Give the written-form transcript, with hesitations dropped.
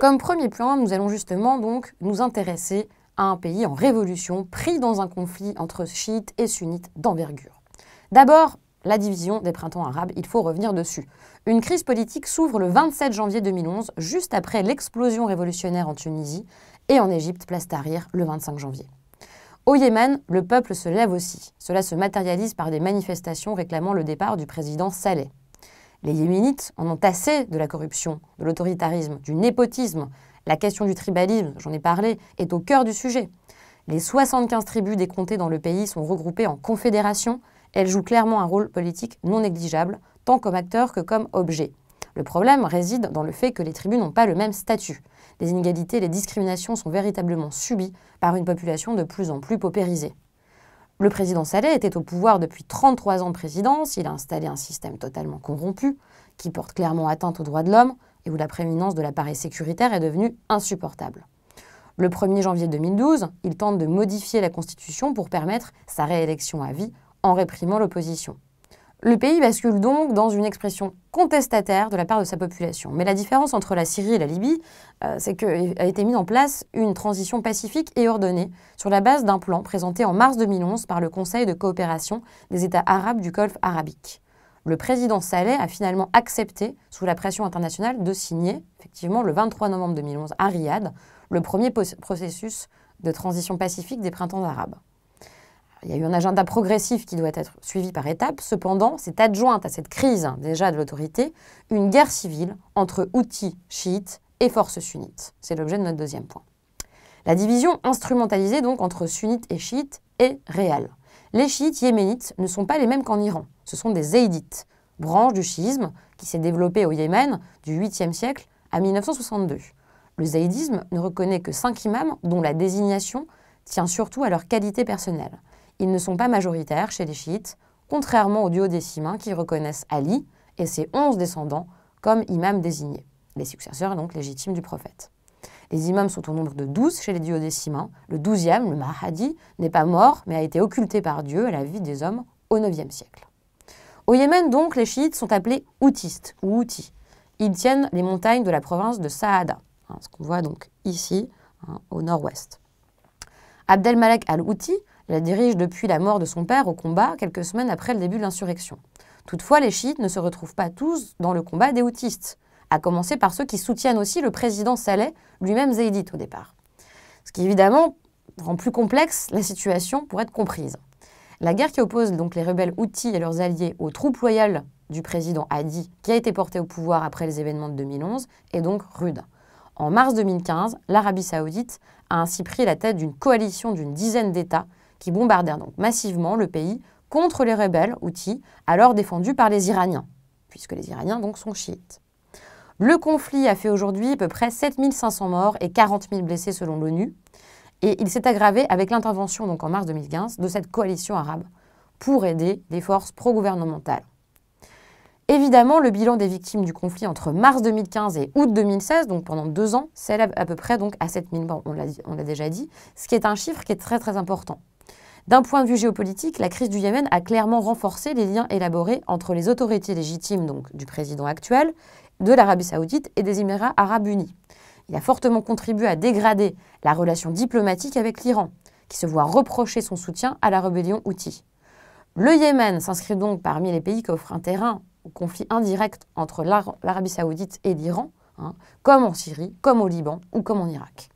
Comme premier point, nous allons justement donc nous intéresser à un pays en révolution pris dans un conflit entre chiites et sunnites d'envergure. D'abord, la division des printemps arabes, il faut revenir dessus. Une crise politique s'ouvre le 27 janvier 2011, juste après l'explosion révolutionnaire en Tunisie, et en Égypte, place Tahrir, le 25 janvier. Au Yémen, le peuple se lève aussi. Cela se matérialise par des manifestations réclamant le départ du président Saleh. Les Yéménites en ont assez de la corruption, de l'autoritarisme, du népotisme. La question du tribalisme, j'en ai parlé, est au cœur du sujet. Les 75 tribus des comtés dans le pays sont regroupées en confédérations. Elles jouent clairement un rôle politique non négligeable, tant comme acteurs que comme objet. Le problème réside dans le fait que les tribus n'ont pas le même statut. Les inégalités et les discriminations sont véritablement subies par une population de plus en plus paupérisée. Le président Saleh était au pouvoir depuis 33 ans de présidence. Il a installé un système totalement corrompu, qui porte clairement atteinte aux droits de l'homme et où la prééminence de l'appareil sécuritaire est devenue insupportable. Le 1er janvier 2012, il tente de modifier la Constitution pour permettre sa réélection à vie en réprimant l'opposition. Le pays bascule donc dans une expression contestataire de la part de sa population. Mais la différence entre la Syrie et la Libye, c'est qu'a été mise en place une transition pacifique et ordonnée sur la base d'un plan présenté en mars 2011 par le Conseil de coopération des États arabes du Golfe arabique. Le président Saleh a finalement accepté, sous la pression internationale, de signer, effectivement, le 23 novembre 2011 à Riyad, le premier processus de transition pacifique des printemps arabes. Il y a eu un agenda progressif qui doit être suivi par étapes. Cependant, s'est adjointe à cette crise déjà de l'autorité une guerre civile entre Houthis chiites et forces sunnites. C'est l'objet de notre deuxième point. La division instrumentalisée donc entre sunnites et chiites est réelle. Les chiites yéménites ne sont pas les mêmes qu'en Iran. Ce sont des zaïdites, branche du chiisme qui s'est développée au Yémen du 8e siècle à 1962. Le zaïdisme ne reconnaît que 5 imams dont la désignation tient surtout à leur qualité personnelle. Ils ne sont pas majoritaires chez les chiites, contrairement aux duodécimains qui reconnaissent Ali et ses 11 descendants comme imams désignés, les successeurs donc légitimes du prophète. Les imams sont au nombre de 12 chez les duodécimains. Le 12e, le Mahdi, n'est pas mort, mais a été occulté par Dieu à la vie des hommes au 9e siècle. Au Yémen, donc, les chiites sont appelés houtistes ou houthis. Ils tiennent les montagnes de la province de Saada, ce qu'on voit donc ici, au nord-ouest. Abdelmalek al-Houthi la dirige depuis la mort de son père au combat, quelques semaines après le début de l'insurrection. Toutefois, les chiites ne se retrouvent pas tous dans le combat des houtistes, à commencer par ceux qui soutiennent aussi le président Saleh, lui-même zaïdite au départ. Ce qui évidemment rend plus complexe la situation pour être comprise. La guerre qui oppose donc les rebelles houthis et leurs alliés aux troupes loyales du président Hadi, qui a été porté au pouvoir après les événements de 2011, est donc rude. En mars 2015, l'Arabie saoudite a ainsi pris la tête d'une coalition d'une dizaine d'États qui bombardèrent donc massivement le pays contre les rebelles houthis, alors défendus par les Iraniens, puisque les Iraniens donc sont chiites. Le conflit a fait aujourd'hui à peu près 7500 morts et 40 000 blessés selon l'ONU, et il s'est aggravé avec l'intervention donc en mars 2015 de cette coalition arabe pour aider les forces pro-gouvernementales. Évidemment, le bilan des victimes du conflit entre mars 2015 et août 2016, donc pendant 2 ans, s'élève à peu près donc à 7000 morts, on l'a déjà dit, ce qui est un chiffre qui est très très important. D'un point de vue géopolitique, la crise du Yémen a clairement renforcé les liens élaborés entre les autorités légitimes donc, du président actuel, de l'Arabie saoudite et des Émirats arabes unis. Il a fortement contribué à dégrader la relation diplomatique avec l'Iran, qui se voit reprocher son soutien à la rébellion houthi. Le Yémen s'inscrit donc parmi les pays qui offrent un terrain au conflit indirect entre l'Arabie saoudite et l'Iran, comme en Syrie, comme au Liban ou comme en Irak.